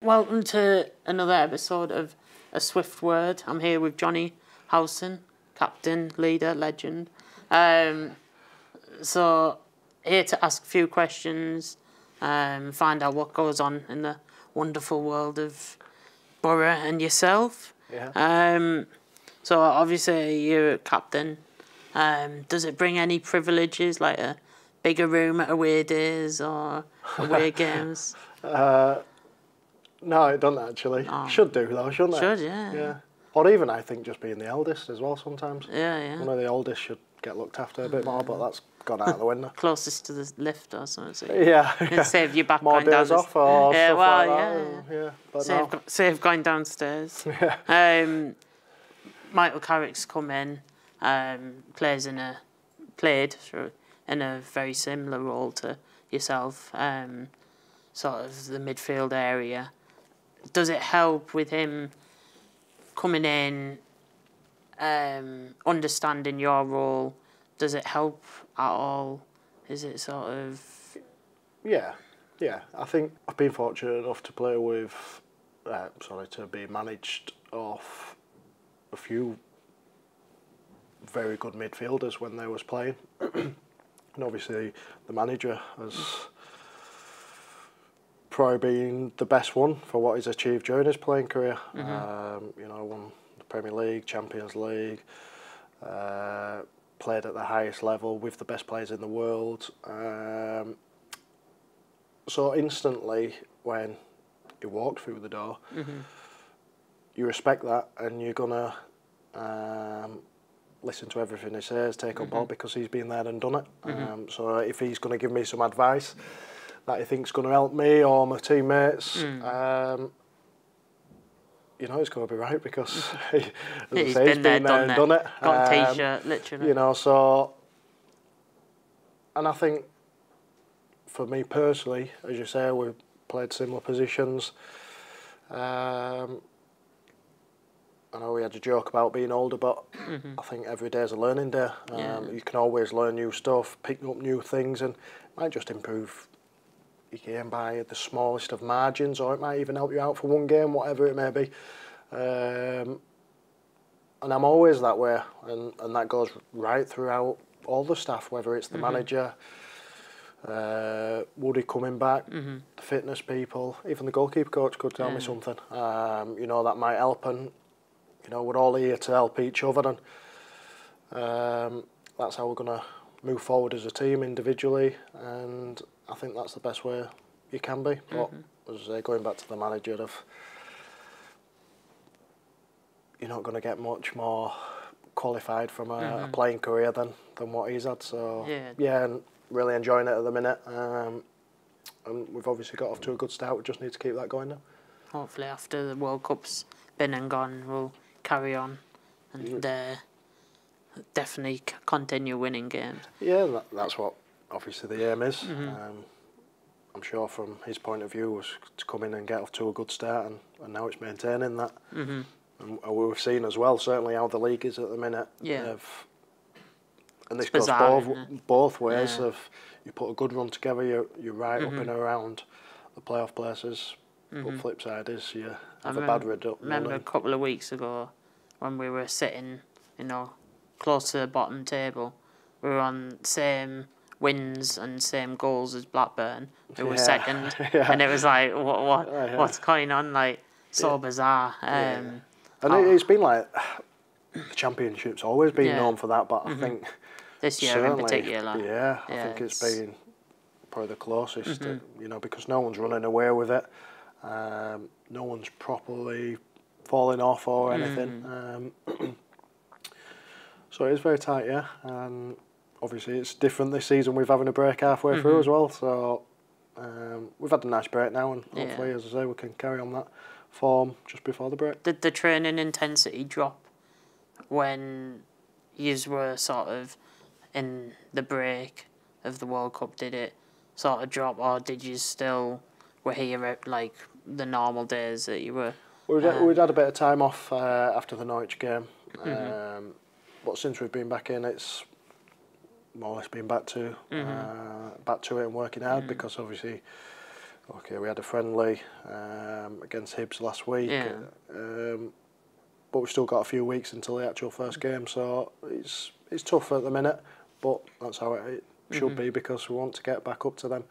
welcome to another episode of A Swift Word. I'm here with Jonny Howson, captain, leader, legend. So, here to ask a few questions, find out what goes on in the wonderful world of Borough and yourself. Yeah. So, obviously, you're a captain. Does it bring any privileges, like a bigger room at away days or away games? No, it doesn't actually. Oh. Should do though, shouldn't it? Should, yeah. Yeah. Or even I think just being the eldest as well sometimes. Yeah, yeah. One of the oldest should get looked after a bit more, but that's gone out of the window. Closest to the lift or something. So Yeah. It'd save you back More going down days off or yeah, stuff well, like yeah. that. Yeah. But Save, no. save going downstairs. Yeah. Michael Carrick's come in, played in a very similar role to yourself, sort of the midfield area. Does it help with him coming in, understanding your role? Does it help at all? Is it sort of... Yeah. I think I've been fortunate enough to play with, to be managed off a few very good midfielders when they was playing. And obviously the manager has probably been the best one for what he's achieved during his playing career. Won the Premier League, Champions League, played at the highest level with the best players in the world. So instantly when he walked through the door, you respect that and you're gonna listen to everything he says, take on board because he's been there and done it. So if he's going to give me some advice that he thinks going to help me or my teammates, it's going to be right because he's been there and done it. Got a t-shirt, literally. And I think for me personally, as you say, we've played similar positions. I know we had a joke about being older, but I think every day is a learning day. You can always learn new stuff, pick up new things, and it might just improve your game by the smallest of margins, or it might even help you out for one game, whatever it may be. And I'm always that way, and that goes right throughout all the staff, whether it's the manager, Woody coming back, the fitness people, even the goalkeeper coach could tell me something, that might help, and we're all here to help each other, and that's how we're going to move forward as a team individually, and I think that's the best way you can be. But as I say, going back to the manager, you're not going to get much more qualified from a playing career than what he's had. So yeah, and really enjoying it at the minute, and we've obviously got off to a good start. We just need to keep that going now. Hopefully after the World Cup's been and gone, we'll carry on and definitely continue winning games. Yeah, that's what obviously the aim is. I'm sure from his point of view was to come in and get off to a good start, and now it's maintaining that. And we've seen as well, certainly how the league is at the minute. Yeah. And this It's goes bizarre, both ways. Of you put a good run together, you're right up and around the playoff places. But flip side is you have a bad result. I remember a couple of weeks ago when we were sitting, close to the bottom table. We were on same wins and same goals as Blackburn, who were second, and it was like, what's going on? Like, so bizarre. And it's been like the Championship's always been known for that, but I think this year in particular, I think it's been probably the closest, because no one's running away with it. No one's properly falling off or anything. So it is very tight, yeah. And obviously it's different this season. We're having a break halfway through as well. So we've had a nice break now, and hopefully, as I say, we can carry on that form just before the break. Did the training intensity drop when you were sort of in the break of the World Cup? Did it sort of drop, or did you still were here at like the normal days that you were? We'd had a bit of time off after the Norwich game, but since we've been back in, it's more or less been back to it and working hard, because obviously Okay, we had a friendly against Hibs last week, but we've still got a few weeks until the actual first game, so it's tough at the minute, but that's how it should be, because we want to get back up to them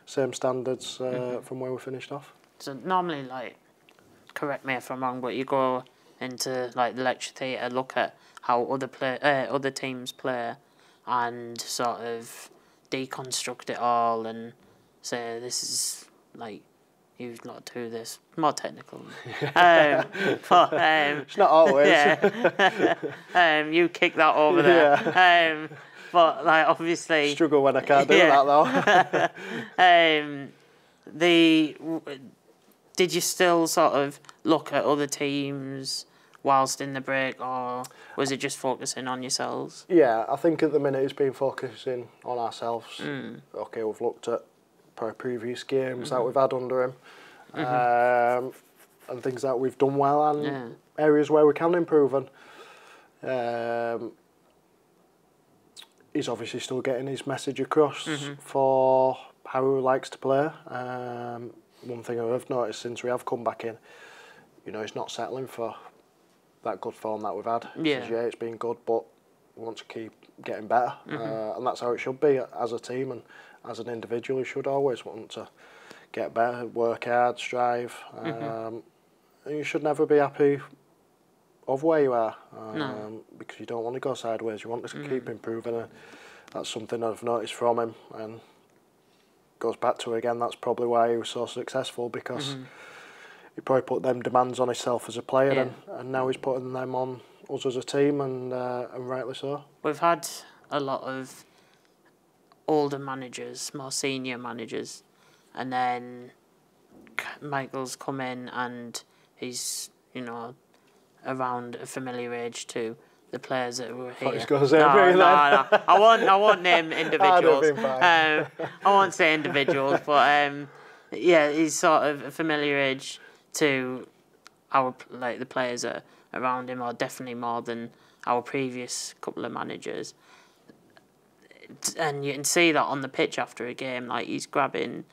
same standards from where we finished off. So normally, like, correct me if I'm wrong, but you go into like the lecture theatre, look at how other teams play, and sort of deconstruct it all and say this is like you've not do this more technical. But it's not always. You kick that over there. But like obviously struggle when I can't do that though. Did you still sort of look at other teams whilst in the break, or was it just focusing on yourselves? Yeah, I think at the minute it's been focusing on ourselves. Okay, we've looked at previous games that we've had under him, and things that we've done well, and areas where we can improve. And he's obviously still getting his message across for how he likes to play. One thing I've noticed since we have come back in, he's not settling for that good form that we've had. He says, it's been good, but we want to keep getting better. And that's how it should be as a team, and as an individual, you should always want to get better, work hard, strive. And you should never be happy of where you are, because you don't want to go sideways. You want to keep improving, and that's something I've noticed from him. And goes back to again, that's probably why he was so successful, because he probably put them demands on himself as a player, and now he's putting them on us as a team, and rightly so. We've had a lot of older managers, more senior managers, and then Michael's come in and he's, around a familiar age to the players that were here. I won't name individuals. I won't say individuals, but he's sort of a familiar age to the players that are around him, or definitely more than our previous couple of managers. And you can see that on the pitch after a game, like he's grabbing,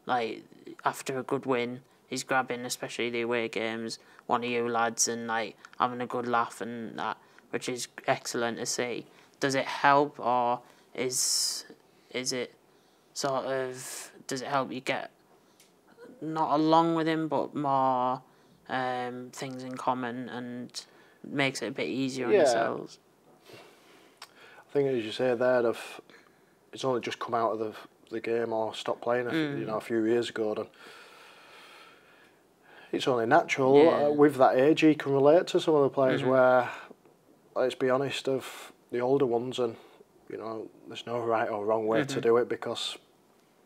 like after a good win, he's grabbing, especially the away games, one of you lads, and like having a good laugh and that, which is excellent to see. Does it help, or is it sort of, does it help you get not along with him, but more things in common, and makes it a bit easier on yourselves? I think, as you say there, it's only just come out of the game or stopped playing a few years ago, and it's only natural with that age he can relate to some of the players where, let's be honest, of the older ones, and there's no right or wrong way to do it, because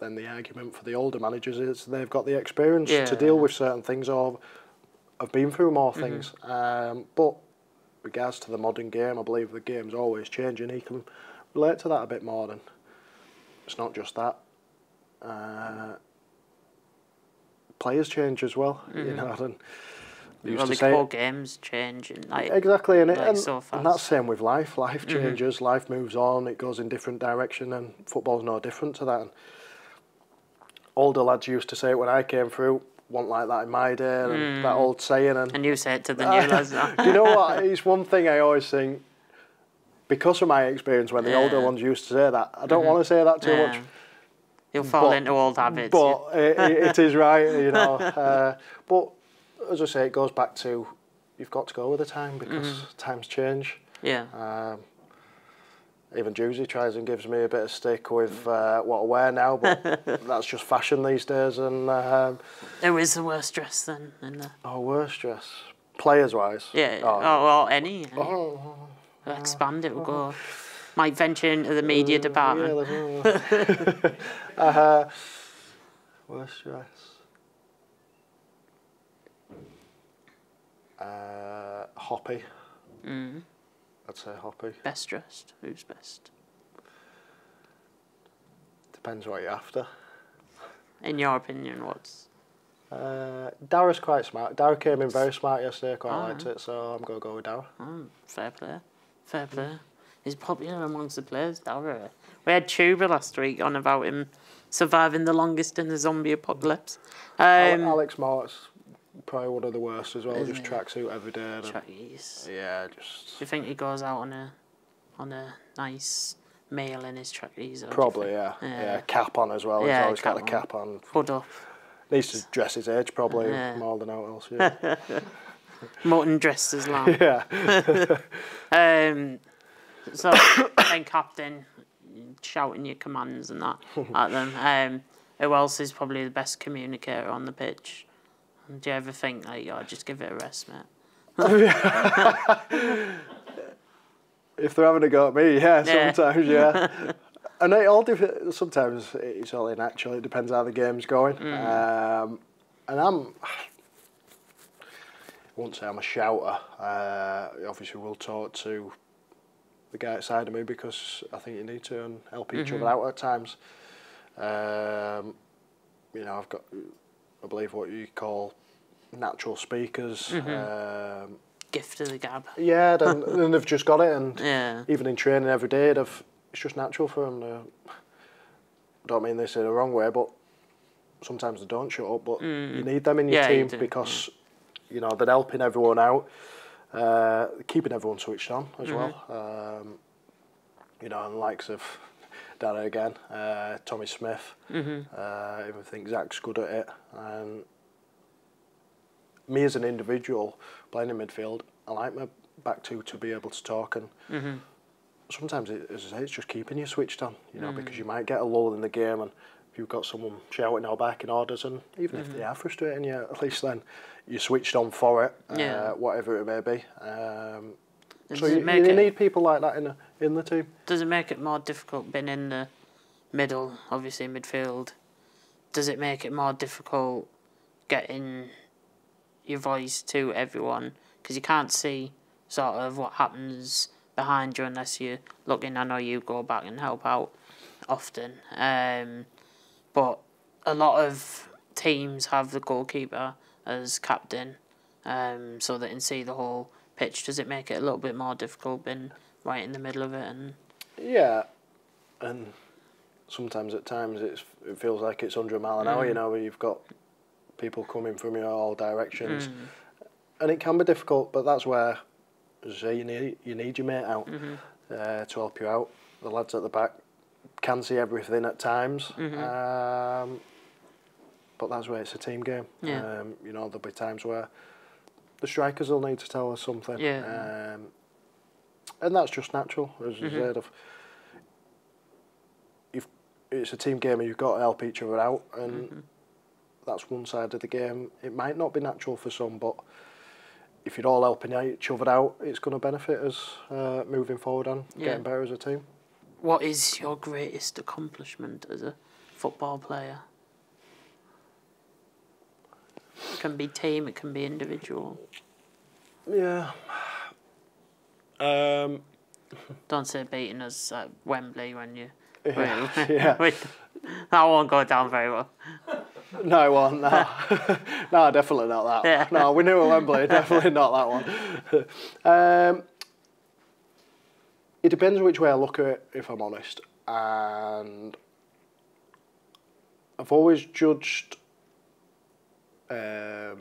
then the argument for the older managers is they've got the experience to deal with certain things, or have been through more things. But regards to the modern game, I believe the game's always changing. He can relate to that a bit more, than it's not just that. Players change as well, and the core games change, and exactly, and so fast. And that's the same with life. Life changes, life moves on, it goes in different direction, and football's no different to that. And older lads used to say it when I came through, wasn't like that in my day, and that old saying. And you say it to the new lads now. You know what? It's one thing I always think, because of my experience when the older ones used to say that, I don't want to say that too much. You'll fall into old habits. But it is right, but as I say, it goes back to, you've got to go with the time, because times change. Even Juicy tries and gives me a bit of stick with what I wear now, but that's just fashion these days. And who is the worst dress then? Worst dress, players wise. Any. Expand it. We'll go. Might venture into the media department. Worst dress. Hoppy. I'd say Hoppy. Best dressed? Who's best? Depends what you're after. In your opinion, what's... Dara's quite smart. Dara came in very smart yesterday, quite liked it, so I'm going to go with Dara. Fair play. Fair play. He's popular amongst the players, Dara. We had Tuba last week on about him surviving the longest in the zombie apocalypse. Alex Mort's probably one of the worst as well. Just tracksuit every day. Trackies. Yeah, just. Do you think he goes out on a nice meal in his trackies? Probably, yeah. Cap on as well. Yeah, he's always got a cap on. Hood up. Needs to dress his age probably more than out else. Yeah. Mutton dressed as lamb. Yeah. So then captain, shouting your commands and that at them. Who else is probably the best communicator on the pitch? Do you ever think like, oh, just give it a rest, mate? If they're having a go at me, sometimes, yeah. And it all sometimes it's only natural. It depends how the game's going. And I won't say I'm a shouter. Obviously, we'll talk to the guy outside of me because I think you need to and help each other out at times. You know, I've got, I believe, what you call natural speakers. Gift of the gab. Yeah, and they've just got it, and even in training every day, it's just natural for them. I don't mean this in the wrong way, but sometimes they don't shut up. But you need them in your team because you know they're helping everyone out, keeping everyone switched on as well. You know, and the likes of Danny again, Tommy Smith. I even think Zach's good at it, and me as an individual playing in midfield, I like my back two to be able to talk, and sometimes as I say, it's just keeping you switched on, you know, because you might get a lull in the game, and if you've got someone shouting or barking orders, and even if they are frustrating you, at least then you're switched on for it, whatever it may be. So you need people like that in the team. Does it make it more difficult being in the middle, obviously midfield? Does it make it more difficult getting your voice to everyone? Because you can't see sort of what happens behind you unless you're looking. I know you go back and help out often. But a lot of teams have the goalkeeper as captain, so they can see the whole pitch. Does it make it a little bit more difficult being right in the middle of it? And yeah, and sometimes at times it feels like it's 100 mile an hour, you know, where you've got people coming from you all directions, and it can be difficult. But that's where, as I say, you need your mate out to help you out. The lads at the back can see everything at times, but that's where it's a team game. You know, there'll be times where the strikers will need to tell us something, and that's just natural. As I said, it's a team game, and you've got to help each other out, and that's one side of the game. It might not be natural for some, but if you're all helping each other out, it's going to benefit us moving forward and getting better as a team. What is your greatest accomplishment as a football player? It can be team, it can be individual. Yeah. Don't say beating us at Wembley when you... Yeah. That won't go down very well. No, it won't, no. No, definitely not that. Yeah. No, we knew at Wembley, definitely not that one. It depends which way I look at it, if I'm honest. And I've always judged the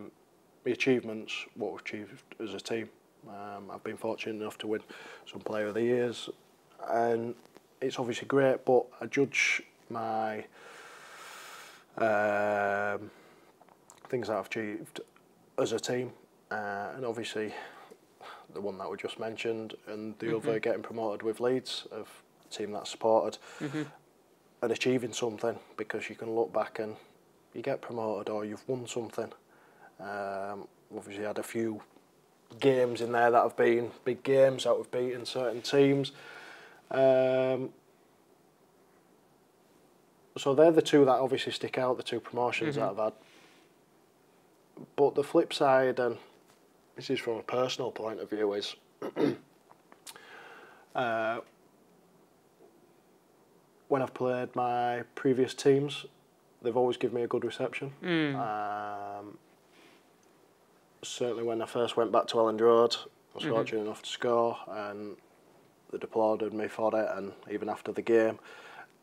achievements, what we've achieved as a team. I've been fortunate enough to win some Player of the Years, and it's obviously great, but I judge my things that I've achieved as a team, and obviously the one that we just mentioned, and the other getting promoted with Leeds, of a team that's supported, and achieving something, because you can look back and you get promoted or you've won something. Obviously had a few games in there that have been big games, that we've beaten certain teams. So they're the two that obviously stick out, the two promotions that I've had. But the flip side, and this is from a personal point of view, is when I've played my previous teams, they've always given me a good reception. Certainly when I first went back to Elland Road, I was fortunate enough to score, and they applauded me for it, and even after the game.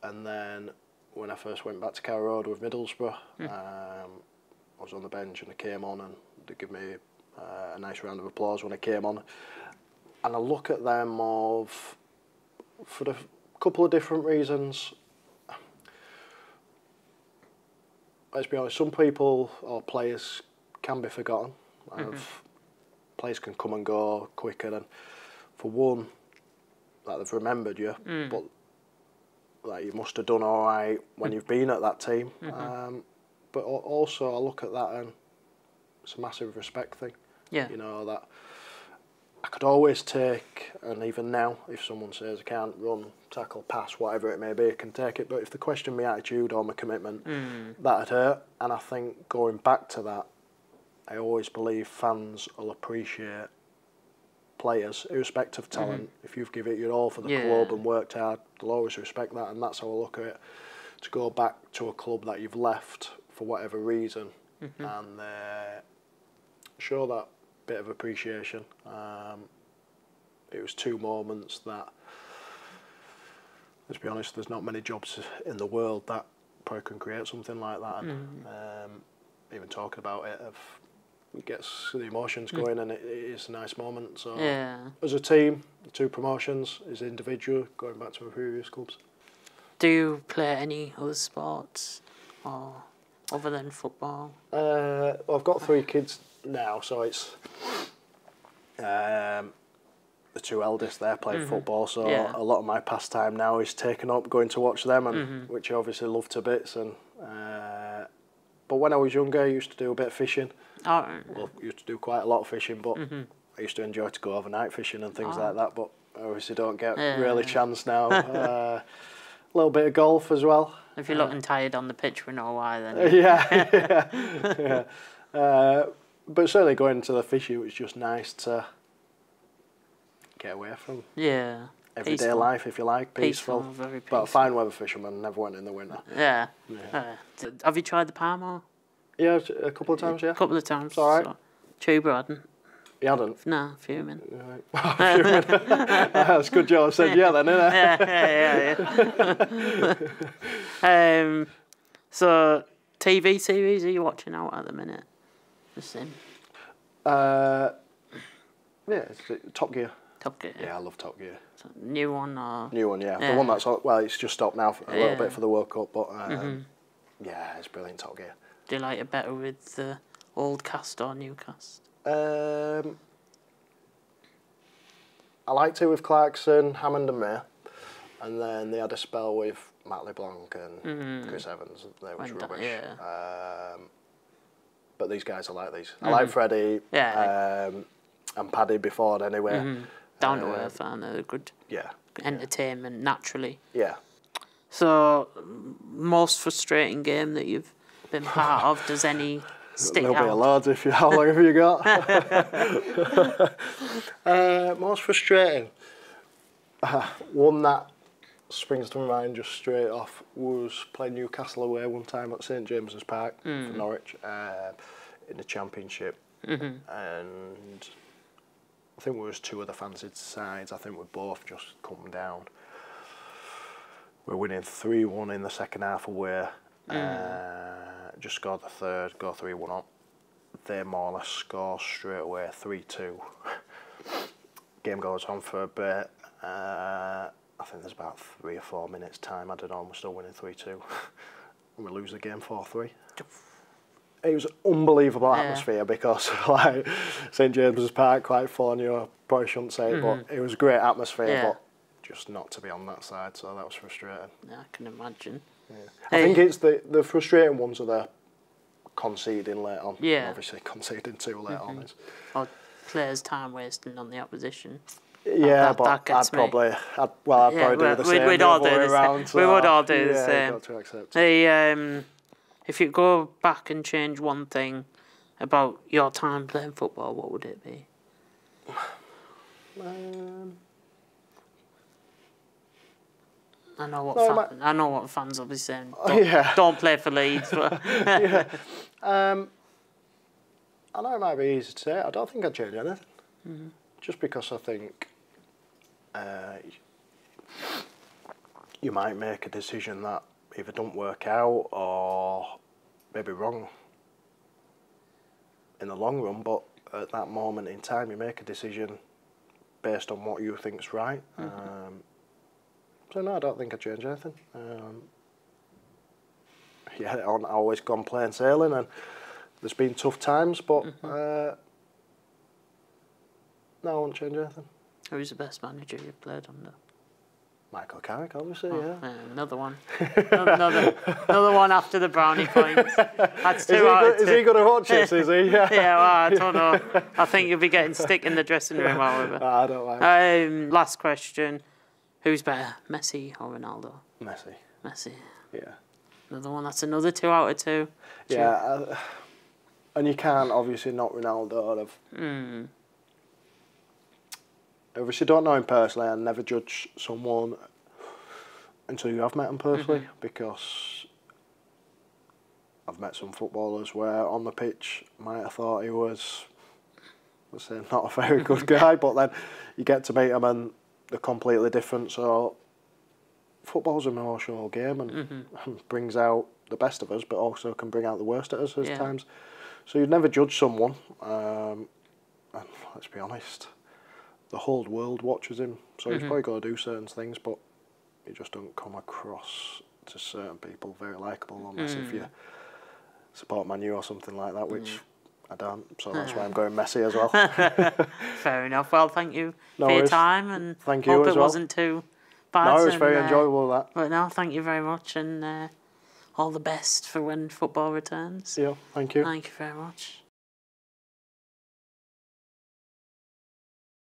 And then when I first went back to Carrow Road with Middlesbrough. I was on the bench and I came on, and they give me a nice round of applause when I came on. And I look at them for a couple of different reasons. Let's be honest, some people or players can be forgotten. Players can come and go quicker, and for one, like, they've remembered you, but like, you must have done all right when you've been at that team. But also, I look at that and it's a massive respect thing. Yeah. You know, that I could always take, and even now, if someone says I can't run, tackle, pass, whatever it may be, I can take it. But if they question my attitude or my commitment, that'd hurt. And I think going back to that, I always believe fans will appreciate players, irrespective of talent. If you've given it your all for the club and worked hard, they'll always respect that. And that's how I look at it. To go back to a club that you've left for whatever reason and show that bit of appreciation. It was 2 moments that, let's be honest, there's not many jobs in the world that probably can create something like that. And even talking about it, it gets the emotions going, and it is a nice moment. So as a team, the 2 promotions, as individual, going back to my previous clubs. Do you play any other sports or other than football? Well, I've got 3 kids now, so it's the 2 eldest there play football, so a lot of my pastime now is taken up going to watch them, and which I obviously love to bits. And but when I was younger, I used to do a bit of fishing. Well, I used to do quite a lot of fishing, but I used to enjoy to go overnight fishing and things like that. But I obviously don't get really a chance now. A little bit of golf as well. If you're looking tired on the pitch, we know why then. But certainly going to the fishing was just nice to get away from everyday life, if you like, peaceful. Very peaceful. But a fine weather fisherman, never went in the winter. Have you tried the Palmo? Yeah, a couple of times, A couple of times. It's all right. So. Tuber hadn't. You hadn't? No, fuming. Fuming. That's a good job I said then, isn't it? So, TV series are you watching out at the minute? Just in. It's Top Gear. Top Gear. Yeah, I love Top Gear. So, new one or? New one, yeah. The one that's, well, it's just stopped now for a little bit for the World Cup, but yeah, it's brilliant, Top Gear. Do you like it better with the old cast or new cast? I liked it with Clarkson, Hammond and May, and then they had a spell with Matt LeBlanc and Chris Evans. They was rubbish. But these guys, I like these. I like Freddie and Paddy before anyway. Down to earth, and they're good. Yeah. Entertainment naturally. Yeah. So, most frustrating game that you've been part of, does any stick There'll out? be a lot if you. How long have you got? Most frustrating. One that springs to mind just straight off was playing Newcastle away one time at St James's Park for Norwich in the Championship, and I think we was 2 of the fancied sides. I think we both just come down. We're winning 3-1 in the second half away. Just scored the third, go 3-1 up. They more or less score straight away, 3-2. Game goes on for a bit. I think there's about 3 or 4 minutes time added on. We're still winning 3-2. And we lose the game 4-3. It was unbelievable atmosphere because, like, St James's Park, quite full, and you probably shouldn't say it, but it was a great atmosphere, but just not to be on that side, so that was frustrating. Yeah, I can imagine. Yeah. I think it's the frustrating ones are the conceding late on. Yeah. Obviously, conceding too late on is. Or players' time wasting on the opposition. Yeah, but I'd probably do the same. We'd all do the same. We would all do the same. Got to accept it. If you go back and change one thing about your time playing football, what would it be? I know what fans will be saying. Don't play for Leeds. But I know it might be easy to say. I don't think I'd change anything. Just because I think you might make a decision that either don't work out or maybe wrong in the long run, but at that moment in time you make a decision based on what you think's right. So no, I don't think I'd change anything. Yeah, I've always gone plain sailing, and there's been tough times, but no, I won't change anything. Who's the best manager you've played under? Michael Carrick, obviously, Another one. another one after the brownie points. That's two out of two. Is he going to watch this, is he? Yeah, well, I don't know. I think you'll be getting stick in the dressing room, however. I don't like Last question. Who's better, Messi or Ronaldo? Messi. Yeah. Another one. That's another 2 out of 2. Yeah, and you can't obviously knock Ronaldo out of... Obviously, don't know him personally, and never judge someone until you have met him personally, because I've met some footballers where on the pitch might have thought he was, let's say, not a very good guy, but then you get to meet him and they're completely different. So football's an emotional game, and brings out the best of us, but also can bring out the worst of us at times. So you'd never judge someone, and let's be honest, the whole world watches him, so he's probably got to do certain things, but he just don't come across to certain people very likeable, unless if you support Man U or something like that, which I don't, so that's why I'm going Messi as well. Fair enough. Well, thank you for your time, and thank you hope as it well. wasn't too bad. No, it was very enjoyable, that. But no, thank you very much, and all the best for when football returns. Yeah, thank you. Thank you very much.